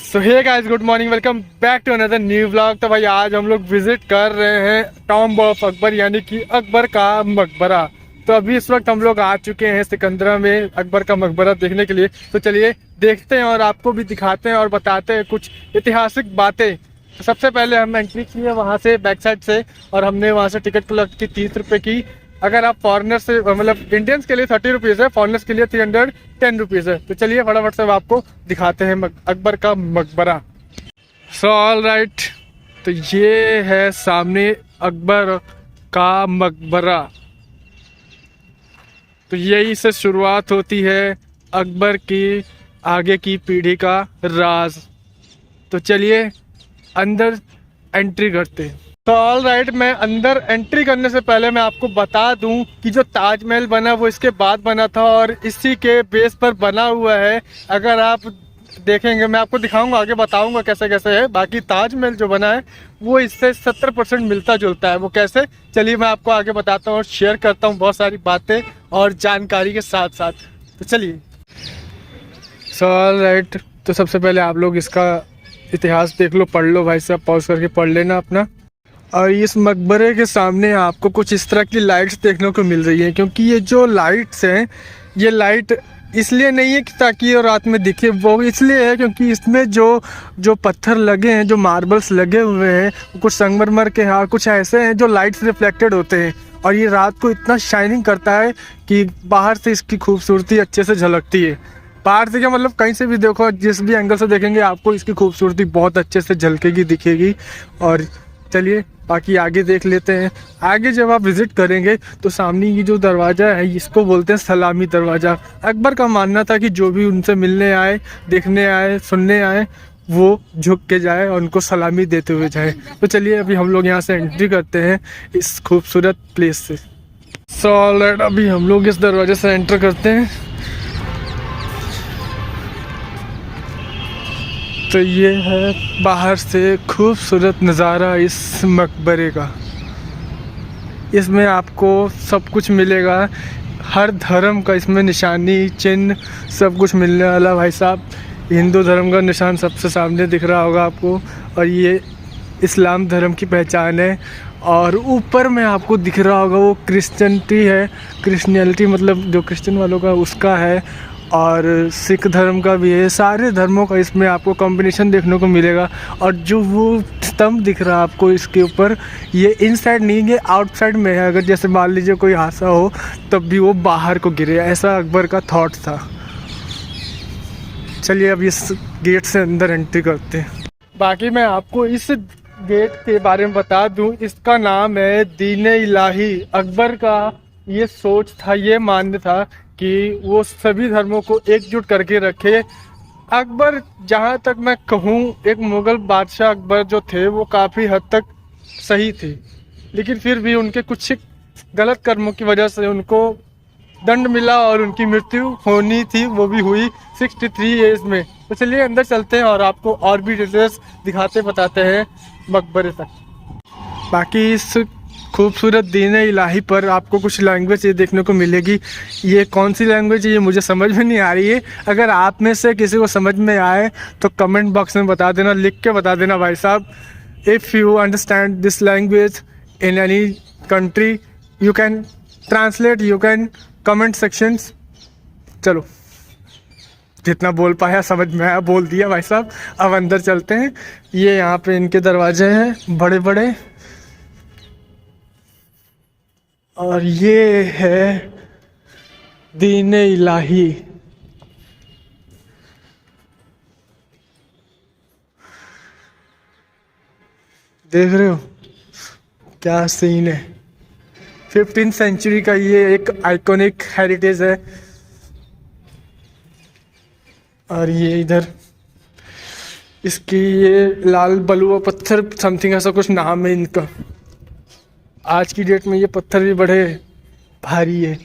So hey guys, good morning, welcome back to another new vlog. तो भाई आज हम लोग विजिट कर रहे हैं टॉम्ब ऑफ अकबर यानी कि अकबर का मकबरा। तो अभी इस वक्त हम लोग आ चुके हैं सिकंदरा में अकबर का मकबरा देखने के लिए। तो चलिए देखते हैं और आपको भी दिखाते हैं और बताते हैं कुछ ऐतिहासिक बातें। तो सबसे पहले हम एंट्री किए वहाँ से बैक साइड से, और हमने वहाँ से टिकट कलेक्ट की 30 रुपये की। अगर आप फॉरेनर से मतलब इंडियंस के लिए 30 रुपीज़ है, फॉरेनर्स के लिए 310 रुपीज़ है। तो चलिए फटाफट से आपको दिखाते हैं अकबर का मकबरा। सो ऑल राइट, तो ये है सामने अकबर का मकबरा। तो यही से शुरुआत होती है अकबर की आगे की पीढ़ी का राज। तो चलिए अंदर एंट्री करते हैं। तो ऑल राइट, मैं अंदर एंट्री करने से पहले मैं आपको बता दूं कि जो ताजमहल बना वो इसके बाद बना था और इसी के बेस पर बना हुआ है। अगर आप देखेंगे, मैं आपको दिखाऊंगा, आगे बताऊंगा कैसे कैसे है। बाकी ताजमहल जो बना है वो इससे 70% मिलता जुलता है। वो कैसे, चलिए मैं आपको आगे बताता हूँ और शेयर करता हूँ बहुत सारी बातें और जानकारी के साथ साथ। तो चलिए सो ऑल राइट, तो सबसे पहले आप लोग इसका इतिहास देख लो, पढ़ लो भाई साहब, पॉज करके पढ़ लेना अपना। और इस मकबरे के सामने आपको कुछ इस तरह की लाइट्स देखने को मिल रही हैं, क्योंकि ये जो लाइट्स हैं ये लाइट इसलिए नहीं है कि ताकि ये रात में दिखे, वो इसलिए है क्योंकि इसमें जो जो पत्थर लगे हैं, जो मार्बल्स लगे हुए हैं, कुछ संगमरमर के, हाँ कुछ ऐसे हैं जो लाइट्स रिफ्लेक्टेड होते हैं। और ये रात को इतना शाइनिंग करता है कि बाहर से इसकी खूबसूरती अच्छे से झलकती है। बाहर से क्या मतलब, कहीं से भी देखो, जिस भी एंगल से देखेंगे आपको इसकी खूबसूरती बहुत अच्छे से झलकेगी, दिखेगी। और चलिए बाकी आगे देख लेते हैं। आगे जब आप विज़िट करेंगे तो सामने ये जो दरवाज़ा है इसको बोलते हैं सलामी दरवाज़ा। अकबर का मानना था कि जो भी उनसे मिलने आए, देखने आए, सुनने आए, वो झुक के जाए और उनको सलामी देते हुए जाए। तो चलिए अभी हम लोग यहाँ से एंट्री करते हैं इस खूबसूरत प्लेस से। सो ऑलराइट, अभी हम लोग इस दरवाजे से एंटर करते हैं। तो ये है बाहर से खूबसूरत नज़ारा इस मकबरे का। इसमें आपको सब कुछ मिलेगा, हर धर्म का इसमें निशानी, चिन्ह, सब कुछ मिलने वाला भाई साहब। हिंदू धर्म का निशान सबसे सामने दिख रहा होगा आपको, और ये इस्लाम धर्म की पहचान है। और ऊपर में आपको दिख रहा होगा वो क्रिश्चियनिटी है, क्रिश्चियनिटी मतलब जो क्रिश्चियन वालों का उसका है, और सिख धर्म का भी है। सारे धर्मों का इसमें आपको कॉम्बिनेशन देखने को मिलेगा। और जो वो स्तंभ दिख रहा है आपको इसके ऊपर, ये इनसाइड नहीं, ये आउटसाइड में है। अगर जैसे मान लीजिए कोई हादसा हो तब भी वो बाहर को गिरे, ऐसा अकबर का थॉट था। चलिए अब इस गेट से अंदर एंट्री करते हैं। बाकी मैं आपको इस गेट के बारे में बता दूं, इसका नाम है दीन इलाही। अकबर का ये सोच था, ये मान्य था कि वो सभी धर्मों को एकजुट करके रखे। अकबर, जहाँ तक मैं कहूँ, एक मुग़ल बादशाह अकबर जो थे वो काफ़ी हद तक सही थे, लेकिन फिर भी उनके कुछ गलत कर्मों की वजह से उनको दंड मिला और उनकी मृत्यु होनी थी, वो भी हुई 63 एज में। तो चलिए अंदर चलते हैं और आपको और भी डिटेल्स दिखाते बताते हैं मकबरे तक। बाकी इस खूबसूरत दीन इलाही पर आपको कुछ लैंग्वेज ये देखने को मिलेगी। ये कौन सी लैंग्वेज है ये मुझे समझ में नहीं आ रही है। अगर आप में से किसी को समझ में आए तो कमेंट बॉक्स में बता देना, लिख के बता देना भाई साहब। If you understand this language in any country you can translate, you can comment sections. चलो जितना बोल पाया, समझ में आया, बोल दिया भाई साहब। अब अंदर चलते हैं। ये यहाँ पे इनके दरवाजे हैं बड़े बड़े, और ये है दीन इलाही। देख रहे हो क्या सीन है। 15th सेंचुरी का ये एक आइकॉनिक हेरिटेज है। और ये इधर इसकी ये लाल बलुआ पत्थर समथिंग ऐसा कुछ नाम है इनका। आज की डेट में ये पत्थर भी बड़े भारी है।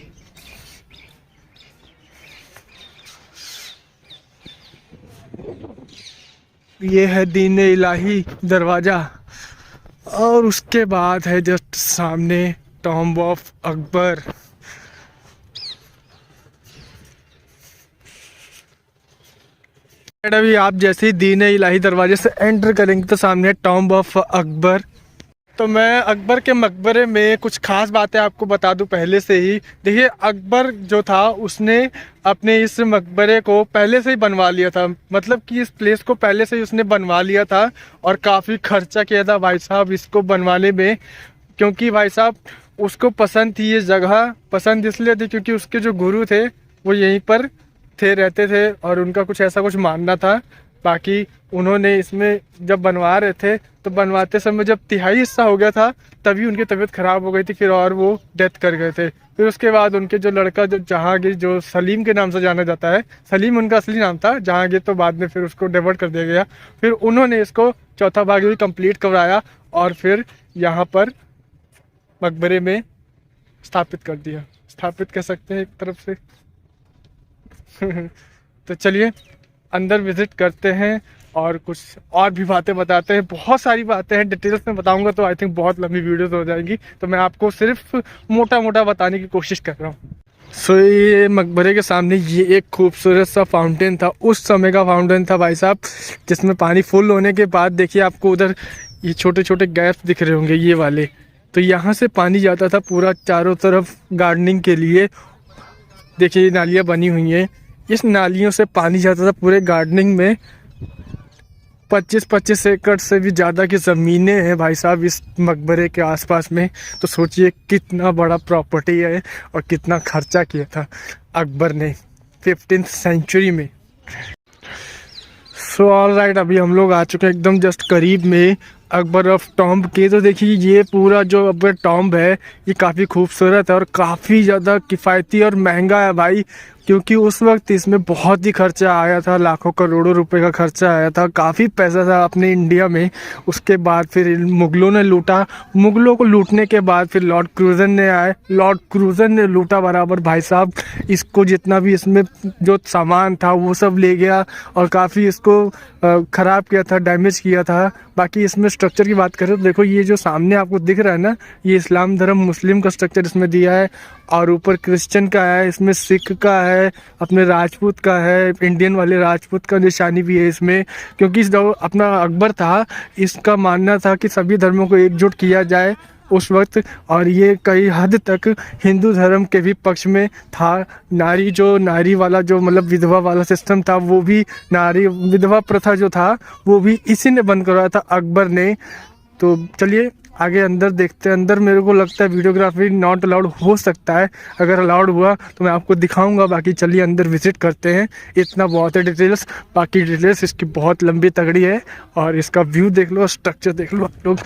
ये है दीन इलाही दरवाज़ा, और उसके बाद है जस्ट सामने टॉम्ब ऑफ अकबर। अभी आप जैसे ही दीन इलाही दरवाजे से एंटर करेंगे तो सामने टॉम्ब ऑफ अकबर। तो मैं अकबर के मकबरे में कुछ खास बातें आपको बता दूं पहले से ही। देखिए, अकबर जो था उसने अपने इस मकबरे को पहले से ही बनवा लिया था, मतलब कि इस प्लेस को पहले से ही उसने बनवा लिया था और काफ़ी खर्चा किया था भाई साहब इसको बनवाने में। क्योंकि भाई साहब उसको पसंद थी ये जगह, पसंद इसलिए थी क्योंकि उसके जो गुरु थे वो यहीं पर थे, रहते थे और उनका कुछ ऐसा कुछ मानना था। बाकी उन्होंने इसमें जब बनवा रहे थे तो बनवाते समय जब तिहाई हिस्सा हो गया था तभी उनकी तबीयत ख़राब हो गई थी, फिर और वो डेथ कर गए थे। फिर उसके बाद उनके जो लड़का जो जहांगीर, जो सलीम के नाम से जाना जाता है, सलीम उनका असली नाम था, जहांगीर तो बाद में फिर उसको डिवोर्ट कर दिया गया। फिर उन्होंने इसको चौथा भाग भी कंप्लीट करवाया और फिर यहाँ पर मकबरे में स्थापित कर दिया, स्थापित कह सकते हैं एक तरफ से। तो चलिए अंदर विजिट करते हैं और कुछ और भी बातें बताते हैं। बहुत सारी बातें हैं, डिटेल्स में बताऊंगा तो आई थिंक बहुत लंबी वीडियोस हो जाएंगी, तो मैं आपको सिर्फ मोटा मोटा बताने की कोशिश कर रहा हूँ। सो ये मकबरे के सामने ये एक खूबसूरत सा फाउंटेन था, उस समय का फाउंटेन था भाई साहब, जिसमें पानी फुल होने के बाद देखिए आपको उधर ये छोटे छोटे गैप्स दिख रहे होंगे ये वाले, तो यहाँ से पानी जाता था पूरा चारों तरफ गार्डनिंग के लिए। देखिए नालियाँ बनी हुई हैं, इस नालियों से पानी जाता था पूरे गार्डनिंग में। 25-25 एकड़ से भी ज़्यादा की ज़मीनें हैं भाई साहब इस मकबरे के आसपास में। तो सोचिए कितना बड़ा प्रॉपर्टी है और कितना खर्चा किया था अकबर ने 15th सेंचुरी में। सो ऑल राइट, अभी हम लोग आ चुके हैं एकदम जस्ट करीब में अकबर ऑफ टॉम्ब के। तो देखिए ये पूरा जो अकबर टॉम्ब है ये काफ़ी खूबसूरत है और काफ़ी ज़्यादा किफ़ायती और महंगा है भाई, क्योंकि उस वक्त इसमें बहुत ही खर्चा आया था, लाखों करोड़ों रुपए का खर्चा आया था, काफ़ी पैसा था अपने इंडिया में। उसके बाद फिर मुग़लों ने लूटा, मुग़लों को लूटने के बाद फिर लॉर्ड क्रूज़न ने आए, लॉर्ड क्रूज़न ने लूटा बराबर भाई साहब इसको, जितना भी इसमें जो सामान था वो सब ले गया और काफ़ी इसको ख़राब किया था, डैमेज किया था। बाकी इसमें स्ट्रक्चर की बात करें तो देखो ये जो सामने आपको दिख रहा है ना, ये इस्लाम धर्म मुस्लिम का स्ट्रक्चर इसमें दिया है और ऊपर क्रिश्चियन का है, इसमें सिख का है, अपने राजपूत का है, इंडियन वाले राजपूत का निशानी भी है इसमें। क्योंकि जो अपना अकबर था इसका मानना था कि सभी धर्मों को एकजुट किया जाए उस वक्त, और ये कई हद तक हिंदू धर्म के भी पक्ष में था। नारी वाला जो मतलब विधवा वाला सिस्टम था, वो भी नारी विधवा प्रथा जो था वो भी इसी ने बंद करवाया था अकबर ने। तो चलिए आगे अंदर देखते हैं। अंदर मेरे को लगता है वीडियोग्राफी नॉट अलाउड हो सकता है, अगर अलाउड हुआ तो मैं आपको दिखाऊंगा। बाकी चलिए अंदर विजिट करते हैं। इतना बहुत है डिटेल्स, बाकी डिटेल्स इसकी बहुत लंबी तगड़ी है और इसका व्यू देख लो, स्ट्रक्चर देख लो आप लोग।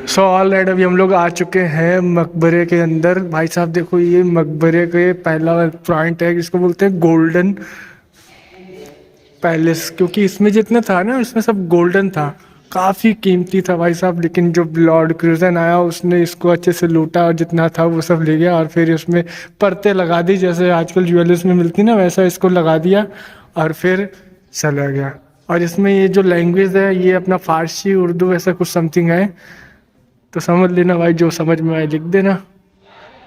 सो ऑल राइट, अभी हम लोग आ चुके हैं मकबरे के अंदर। भाई साहब देखो ये मकबरे के पहला पॉइंट है, इसको बोलते हैं गोल्डन पैलेस, क्योंकि इसमें जितना था ना इसमें सब गोल्डन था, काफ़ी कीमती था भाई साहब। लेकिन जो लॉर्ड क्रूज़न आया उसने इसको अच्छे से लूटा और जितना था वो सब ले गया और फिर उसमें परतें लगा दी, जैसे आजकल ज्वेलर्स में मिलती ना वैसा इसको लगा दिया और फिर चला गया। और इसमें ये जो लैंग्वेज है ये अपना फ़ारसी उर्दू ऐसा कुछ समथिंग है, तो समझ लेना भाई, जो समझ में आए लिख देना।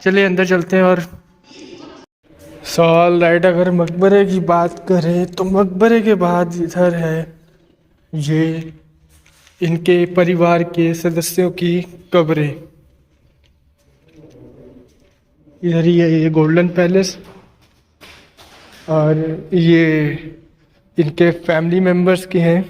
चलिए अंदर चलते हैं। और ऑल राइट, अगर मकबरे की बात करें तो मकबरे के बाद इधर है ये इनके परिवार के सदस्यों की कब्रें। इधर ही है ये गोल्डन पैलेस और ये इनके फैमिली मेम्बर्स की हैं।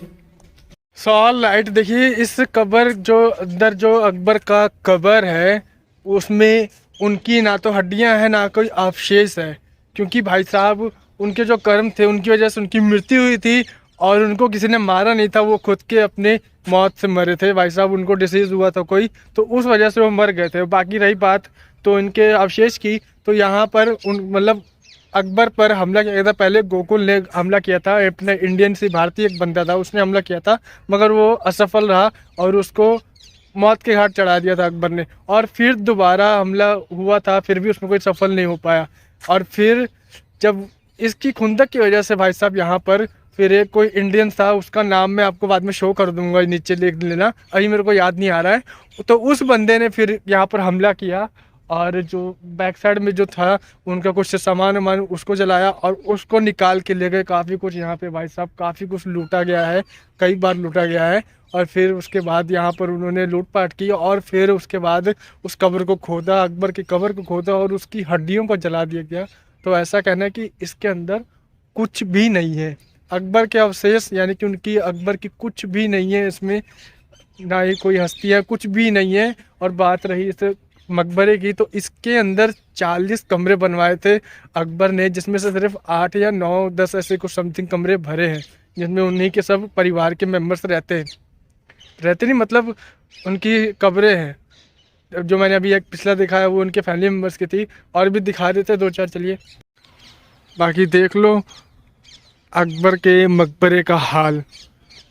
ऑल राइट, देखिए इस कब्र जो अंदर जो अकबर का कब्र है उसमें उनकी ना तो हड्डियां हैं ना कोई अवशेष है, क्योंकि भाई साहब उनके जो कर्म थे उनकी वजह से उनकी मृत्यु हुई थी और उनको किसी ने मारा नहीं था, वो खुद के अपने मौत से मरे थे भाई साहब। उनको डिसीज़ हुआ था कोई, तो उस वजह से वो मर गए थे। बाकी रही बात तो इनके अवशेष की, तो यहाँ पर मतलब अकबर पर हमला किया था। पहले गोकुल ने हमला किया था, अपने इंडियन से भारतीय एक बंदा था उसने हमला किया था, मगर वो असफल रहा और उसको मौत के घाट चढ़ा दिया था अकबर ने। और फिर दोबारा हमला हुआ था, फिर भी उसमें कोई सफल नहीं हो पाया। और फिर जब इसकी खुंदक की वजह से भाई साहब यहाँ पर फिर एक कोई इंडियन था, उसका नाम मैं आपको बाद में शो कर दूंगा, नीचे लिख लेना, अभी मेरे को याद नहीं आ रहा है। तो उस बंदे ने फिर यहाँ पर हमला किया और जो बैक साइड में जो था उनका कुछ सामान वामान उसको जलाया और उसको निकाल के ले गए। काफ़ी कुछ यहाँ पे भाई साहब काफ़ी कुछ लूटा गया है, कई बार लूटा गया है। और फिर उसके बाद यहाँ पर उन्होंने लूटपाट की और फिर उसके बाद उस कब्र को खोदा, अकबर की कब्र को खोदा और उसकी हड्डियों को जला दिया गया। तो ऐसा कहना है कि इसके अंदर कुछ भी नहीं है, अकबर के अवशेष यानी कि उनकी अकबर की कुछ भी नहीं है इसमें, ना ही कोई हस्ती है, कुछ भी नहीं है। और बात रही इस मकबरे की, तो इसके अंदर 40 कमरे बनवाए थे अकबर ने, जिसमें से सिर्फ 8 या 9 10 ऐसे कुछ समथिंग कमरे भरे हैं, जिसमें उन्हीं के सब परिवार के मेंबर्स रहते नहीं, मतलब उनकी कब्रें हैं। जो मैंने अभी एक पिछला दिखाया वो उनके फैमिली मेम्बर्स की थी, और भी दिखा देते 2-4, चलिए बाकी देख लो अकबर के मकबरे का हाल।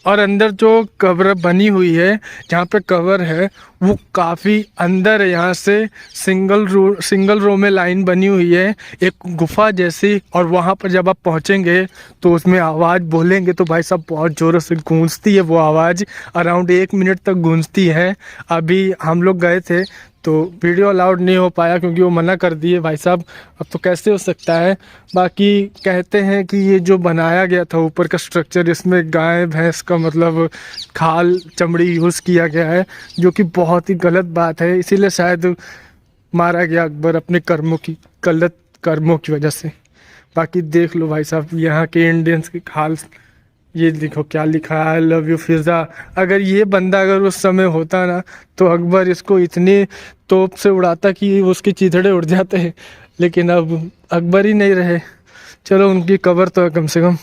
और अंदर जो कब्र बनी हुई है, जहाँ पे कब्र है वो काफ़ी अंदर है, यहाँ से सिंगल रो में लाइन बनी हुई है, एक गुफा जैसी। और वहाँ पर जब आप पहुँचेंगे तो उसमें आवाज़ बोलेंगे तो भाई साहब बहुत ज़ोरों से गूंजती है वो आवाज़, अराउंड 1 मिनट तक गूंजती है। अभी हम लोग गए थे तो वीडियो अलाउड नहीं हो पाया क्योंकि वो मना कर दिए भाई साहब, अब तो कैसे हो सकता है। बाकी कहते हैं कि ये जो बनाया गया था ऊपर का स्ट्रक्चर, इसमें गाय भैंस का मतलब खाल चमड़ी यूज़ किया गया है, जो कि बहुत ही गलत बात है। इसीलिए शायद मारा गया अकबर अपने गलत कर्मों की वजह से। बाकी देख लो भाई साहब यहाँ के इंडियंस के हाल, ये देखो क्या लिखा है, आई लव यू फिज़ा। अगर ये बंदा अगर उस समय होता ना तो अकबर इसको इतनी तोप से उड़ाता कि उसके चीथड़े उड़ जाते हैं, लेकिन अब अकबर ही नहीं रहे। चलो उनकी कब्र तो है कम से कम।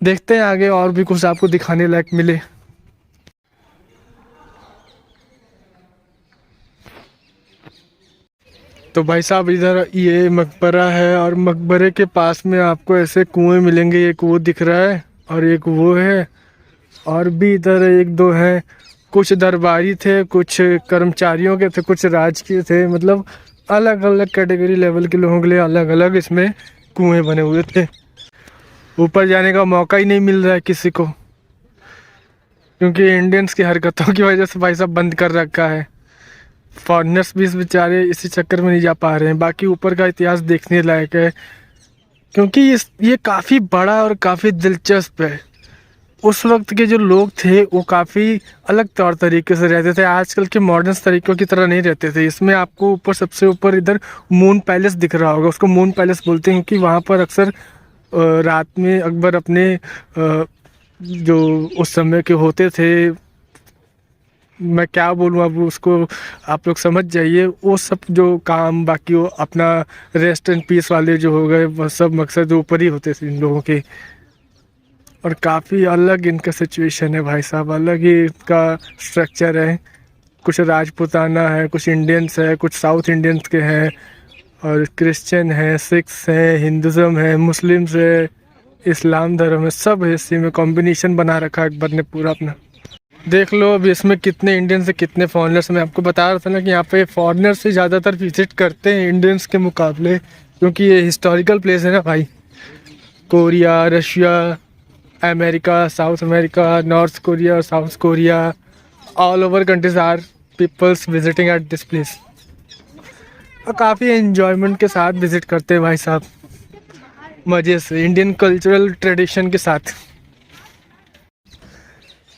देखते हैं आगे और भी कुछ आपको दिखाने लायक मिले। तो भाई साहब इधर ये मकबरा है और मकबरे के पास में आपको ऐसे कुएं मिलेंगे, एक वो दिख रहा है और एक वो है, और भी इधर 1-2 हैं। कुछ दरबारी थे, कुछ कर्मचारियों के थे, कुछ राजकीय थे, मतलब अलग अलग कैटेगरी लेवल के लोगों के लिए अलग अलग इसमें कुएं बने हुए थे। ऊपर जाने का मौका ही नहीं मिल रहा है किसी को, क्योंकि इंडियंस की हरकतों की वजह से भाई साहब बंद कर रखा है। फॉरेनर्स भी इस बेचारे इसी चक्कर में नहीं जा पा रहे हैं। बाकी ऊपर का इतिहास देखने लायक है, क्योंकि ये काफ़ी बड़ा और काफ़ी दिलचस्प है। उस वक्त के जो लोग थे वो काफ़ी अलग तौर तरीके से रहते थे, आजकल के मॉडर्न तरीक़ों की तरह नहीं रहते थे। इसमें आपको ऊपर सबसे ऊपर इधर मून पैलेस दिख रहा होगा, उसको मून पैलेस बोलते हैं क्योंकि वहाँ पर अक्सर रात में अकबर अपने जो उस समय के होते थे, मैं क्या बोलूँ अब उसको, आप लोग समझ जाइए, वो सब जो काम, बाकी वो अपना रेस्ट एंड पीस वाले जो हो गए, वह सब मकसद ऊपर ही होते थे इन लोगों के। और काफ़ी अलग इनका सिचुएशन है भाई साहब, अलग ही इनका स्ट्रक्चर है। कुछ राजपूताना है, कुछ इंडियंस है, कुछ साउथ इंडियंस के हैं, और क्रिश्चियन है, सिख्स हैं, हिंदुज़म है, मुस्लिम्स है, इस्लाम धर्म है, सब है इसी में कॉम्बिनेशन बना रखा है अकबर ने पूरा अपना। देख लो अभी इसमें कितने इंडियंस से कितने फॉरेनर्स। मैं आपको बता रहा था ना कि यहाँ पे फॉरेनर्स से ज़्यादातर विजिट करते हैं इंडियंस के मुकाबले, क्योंकि ये हिस्टोरिकल प्लेस है ना भाई। Korea, Russia, America, South America, North Korea और South Korea, all over countries are peoples visiting at this place, और काफ़ी एंजॉयमेंट के साथ विज़िट करते हैं भाई साहब, मज़े से, इंडियन कल्चरल ट्रेडिशन के साथ।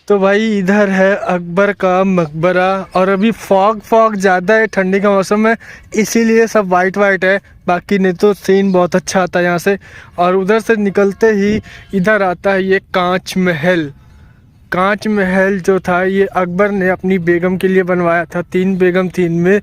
तो भाई इधर है अकबर का मकबरा, और अभी फॉग ज़्यादा है, ठंडी का मौसम है, इसीलिए सब वाइट है। बाकी नहीं तो सीन बहुत अच्छा आता है यहाँ से। और उधर से निकलते ही इधर आता है ये कांच महल। कांच महल जो था ये अकबर ने अपनी बेगम के लिए बनवाया था। 3 बेगम थी इनमें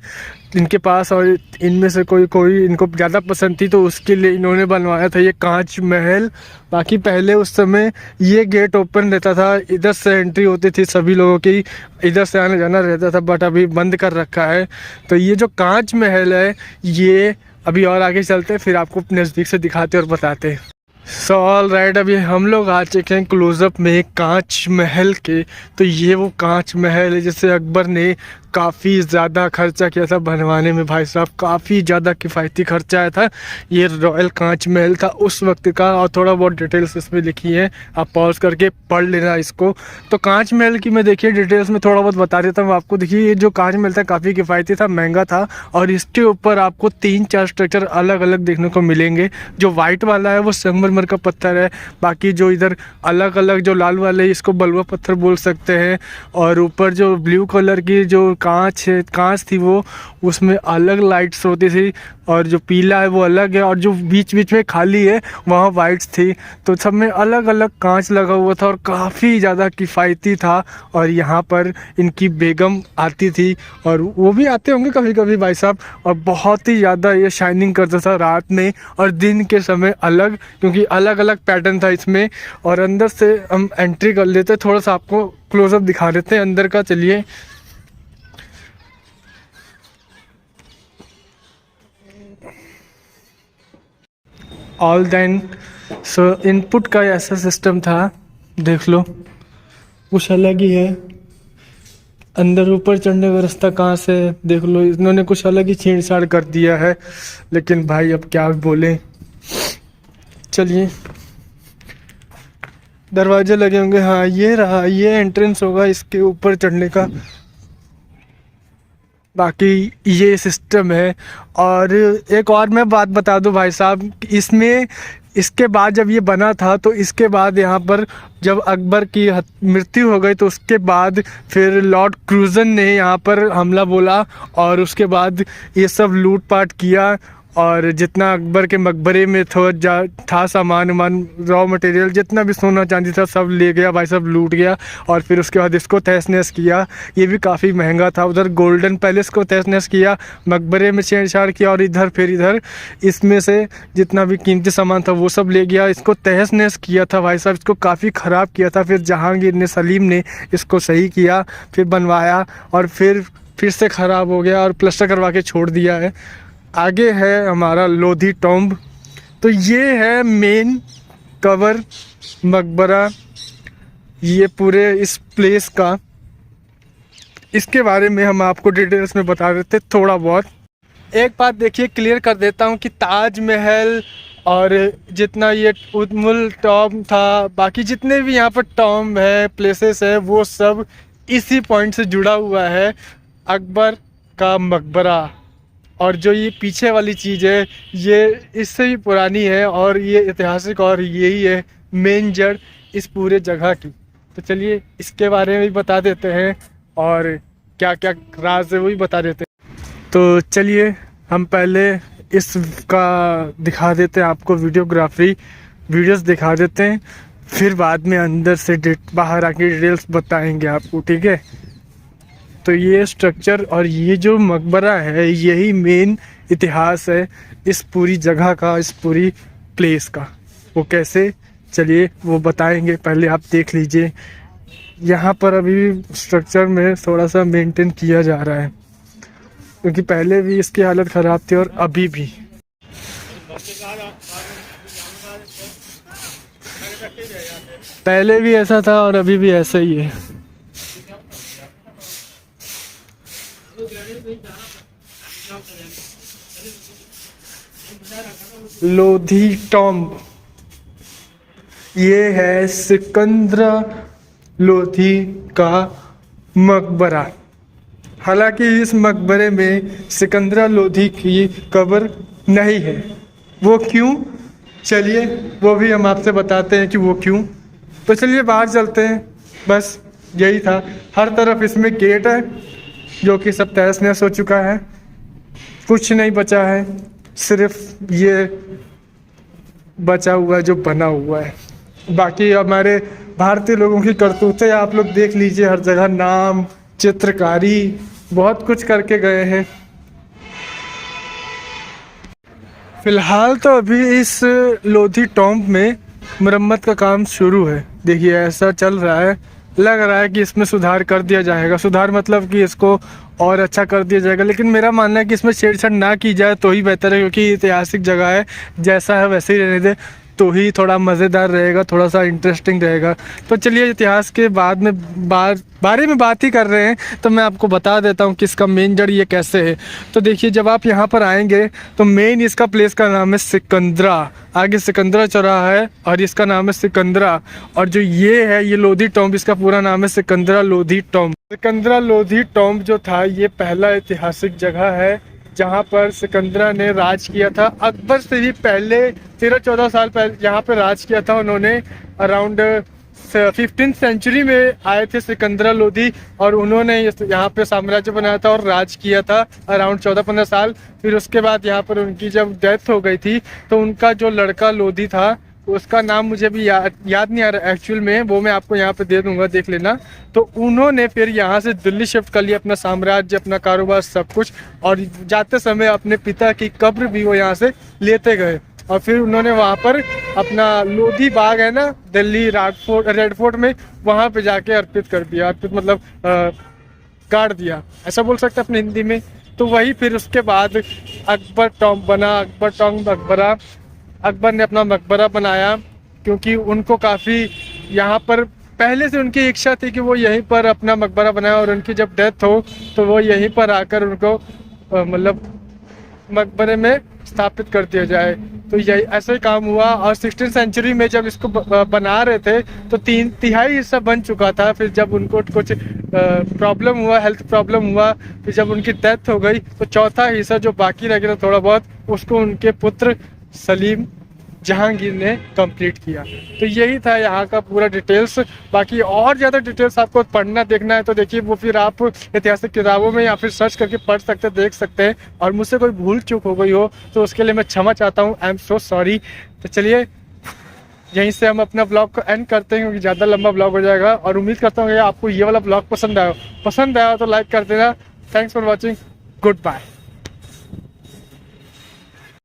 इनके पास, और इनमें से कोई इनको ज़्यादा पसंद थी तो उसके लिए इन्होंने बनवाया था ये कांच महल। बाकी पहले उस समय ये गेट ओपन रहता था, इधर से एंट्री होती थी सभी लोगों की, इधर से आना जाना रहता था, बट अभी बंद कर रखा है। तो ये जो कांच महल है ये अभी और आगे चलते हैं, फिर आपको नज़दीक से दिखाते और बताते हैं। सो ऑल राइट, अभी हम लोग आ चुके हैं क्लोज़अप में कांच महल के। तो ये वो कांच महल है जिसे अकबर ने काफ़ी ज़्यादा खर्चा किया था बनवाने में भाई साहब, काफ़ी ज़्यादा किफ़ायती खर्चा आया था। ये रॉयल कांच महल था उस वक्त का, और थोड़ा बहुत डिटेल्स इसमें लिखी है, आप पॉज करके पढ़ लेना इसको। तो कांच महल की मैं देखिए डिटेल्स में थोड़ा बहुत बता देता हूँ आपको। देखिए ये जो कांच महल था काफ़ी किफ़ायती था, महंगा था, और इसके ऊपर आपको 3-4 स्ट्रक्चर अलग अलग देखने को मिलेंगे। जो वाइट वाला है वो संगमरमर का पत्थर है, बाकी जो इधर अलग अलग जो लाल वाले इसको बलुआ पत्थर बोल सकते हैं, और ऊपर जो ब्लू कलर की जो कांच थी वो उसमें अलग लाइट्स होती थी, और जो पीला है वो अलग है, और जो बीच बीच में खाली है वहाँ वाइट्स थी। तो सब में अलग अलग कांच लगा हुआ था और काफ़ी ज़्यादा किफ़ायती था। और यहाँ पर इनकी बेगम आती थी, और वो भी आते होंगे कभी कभी भाई साहब, और बहुत ही ज़्यादा ये शाइनिंग करता था रात में और दिन के समय अलग, क्योंकि अलग अलग पैटर्न था इसमें। और अंदर से हम एंट्री कर लेते, थोड़ा सा आपको क्लोजअप दिखा देते हैं अंदर का, चलिए। ऑल देन सो इनपुट का ऐसा सिस्टम था, देख लो कुछ अलग ही है। अंदर ऊपर चढ़ने का रास्ता कहाँ से, देख लो इन्होंने कुछ अलग ही छेड़छाड़ कर दिया है, लेकिन भाई अब क्या बोले। चलिए, दरवाजे लगे होंगे, हाँ ये रहा, ये एंट्रेंस होगा इसके ऊपर चढ़ने का। बाकी ये सिस्टम है। और एक और मैं बात बता दूं भाई साहब, इसमें इसके बाद जब ये बना था तो इसके बाद यहाँ पर जब अकबर की मृत्यु हो गई तो उसके बाद फिर लॉर्ड क्रूजन ने यहाँ पर हमला बोला, और उसके बाद ये सब लूटपाट किया, और जितना अकबर के मकबरे में था सामान रॉ मटेरियल, जितना भी सोना चांदी था सब ले गया भाई, सब लूट गया। और फिर उसके बाद इसको तहस नहस किया, ये भी काफ़ी महंगा था। उधर गोल्डन पैलेस को तहस नहस किया, मकबरे में छेड़छाड़ किया, और इधर इसमें से जितना भी कीमती सामान था वो सब ले गया, इसको तहस नहस किया था भाई साहब, इसको काफ़ी ख़राब किया था। फिर जहांगीर ने, सलीम ने इसको सही किया, फिर बनवाया, और फिर से ख़राब हो गया और प्लास्टर करवा के छोड़ दिया है। आगे है हमारा लोधी टॉम्ब। तो ये है मेन कवर मकबरा, ये पूरे इस प्लेस का। इसके बारे में हम आपको डिटेल्स में बता देते थोड़ा बहुत। एक बात देखिए, क्लियर कर देता हूँ कि ताजमहल और जितना ये उदमुल टॉम्ब था, बाकी जितने भी यहाँ पर टॉम्ब है, प्लेसेस है, वो सब इसी पॉइंट से जुड़ा हुआ है, अकबर का मकबरा। और जो ये पीछे वाली चीज़ है ये इससे भी पुरानी है, और ये ऐतिहासिक, और यही है मेन जड़ इस पूरे जगह की। तो चलिए इसके बारे में भी बता देते हैं, और क्या क्या राज है वो भी बता देते हैं। तो चलिए हम पहले इसका दिखा देते हैं आपको, वीडियोस दिखा देते हैं, फिर बाद में अंदर से बाहर आके डिटेल्स बताएंगे आपको, ठीक है। तो ये स्ट्रक्चर और ये जो मकबरा है यही मेन इतिहास है इस पूरी जगह का, इस पूरी प्लेस का। वो कैसे, चलिए वो बताएंगे, पहले आप देख लीजिए। यहाँ पर अभी स्ट्रक्चर में थोड़ा सा मेंटेन किया जा रहा है, क्योंकि पहले भी इसकी हालत ख़राब थी और अभी भी। पहले भी ऐसा था और अभी भी ऐसा ही है। लोधी टॉम्ब, ये है सिकंदरा लोधी का मकबरा। हालांकि इस मकबरे में सिकंदरा लोधी की कब्र नहीं है। वो क्यों, चलिए वो भी हम आपसे बताते हैं कि वो क्यों। तो चलिए बाहर चलते हैं, बस यही था। हर तरफ इसमें गेट है जो कि सब तहस नहस हो चुका है, कुछ नहीं बचा है, सिर्फ ये बचा हुआ है जो बना हुआ है। बाकी हमारे भारतीय लोगों की करतूतें आप लोग देख लीजिए, हर जगह नाम, चित्रकारी, बहुत कुछ करके गए हैं। फिलहाल तो अभी इस लोधी टॉम्ब में मरम्मत का काम शुरू है। देखिए ऐसा चल रहा है, लग रहा है कि इसमें सुधार कर दिया जाएगा। सुधार मतलब कि इसको और अच्छा कर दिया जाएगा, लेकिन मेरा मानना है कि इसमें छेड़छाड़ ना की जाए तो ही बेहतर है, क्योंकि ऐतिहासिक जगह है, जैसा है वैसे ही रहने दे। तो ही थोड़ा मज़ेदार रहेगा, थोड़ा सा इंटरेस्टिंग रहेगा। तो चलिए इतिहास के बारे में बात ही कर रहे हैं, तो मैं आपको बता देता हूँ कि इसका मेन जड़ ये कैसे है। तो देखिए, जब आप यहाँ पर आएंगे तो मेन इसका प्लेस का नाम है सिकंदरा। आगे सिकंदरा चौराहा है और इसका नाम है सिकंदरा। और जो ये है, ये लोधी टॉम्ब, इसका पूरा नाम है सिकंदरा लोधी टॉम्ब। सिकंदरा लोधी टॉम्ब जो था, ये पहला ऐतिहासिक जगह है जहाँ पर सिकंदरा ने राज किया था। अकबर से भी पहले 13-14 साल पहले यहाँ पे राज किया था उन्होंने। अराउंड 15th सेंचुरी में आए थे सिकंदरा लोधी और उन्होंने यहाँ पे साम्राज्य बनाया था और राज किया था अराउंड 14-15 साल। फिर उसके बाद यहाँ पर उनकी जब डेथ हो गई थी तो उनका जो लड़का लोधी था, उसका नाम मुझे भी याद नहीं आ रहा एक्चुअल में, वो मैं आपको यहाँ पे दे दूंगा, देख लेना। तो उन्होंने फिर यहाँ से दिल्ली शिफ्ट कर लिया, अपना साम्राज्य, अपना कारोबार, सब कुछ। और जाते समय अपने पिता की कब्र भी वो यहाँ से लेते गए और फिर उन्होंने वहाँ पर अपना लोधी बाग है ना दिल्ली रेड फोर्ट में, वहाँ पे जाके अर्पित कर दिया। अर्पित मतलब गाड़ दिया, ऐसा बोल सकते हैं अपने हिंदी में। तो वही फिर उसके बाद अकबर टॉम्ब बना, अकबर टॉम्ब मकबरा। अकबर ने अपना मकबरा बनाया क्योंकि उनको काफ़ी यहाँ पर पहले से उनकी इच्छा थी कि वो यहीं पर अपना मकबरा बनाए और उनकी जब डेथ हो तो वो यहीं पर आकर उनको मतलब मकबरे में स्थापित कर दिया जाए। तो यही ऐसा ही काम हुआ। और 16th सेंचुरी में जब इसको बना रहे थे तो 3/3 हिस्सा बन चुका था। फिर जब उनको कुछ प्रॉब्लम हुआ, हेल्थ प्रॉब्लम हुआ, फिर जब उनकी डेथ हो गई तो चौथा हिस्सा जो बाकी रह गया था थोड़ा बहुत, उसको उनके पुत्र सलीम जहांगीर ने कंप्लीट किया। तो यही था यहाँ का पूरा डिटेल्स। बाकी और ज़्यादा डिटेल्स आपको पढ़ना देखना है तो देखिए वो फिर आप ऐतिहासिक किताबों में या फिर सर्च करके पढ़ सकते, देख सकते हैं। और मुझसे कोई भूल चूक हो गई हो तो उसके लिए मैं क्षमा चाहता हूँ, आई एम सो सॉरी। तो चलिए यहीं से हम अपना ब्लॉग को एंड करते हैं क्योंकि ज़्यादा लंबा ब्लॉग हो जाएगा। और उम्मीद करता हूँ कि आपको ये वाला ब्लॉग पसंद आया तो लाइक कर देना। Thanks for watching, good bye.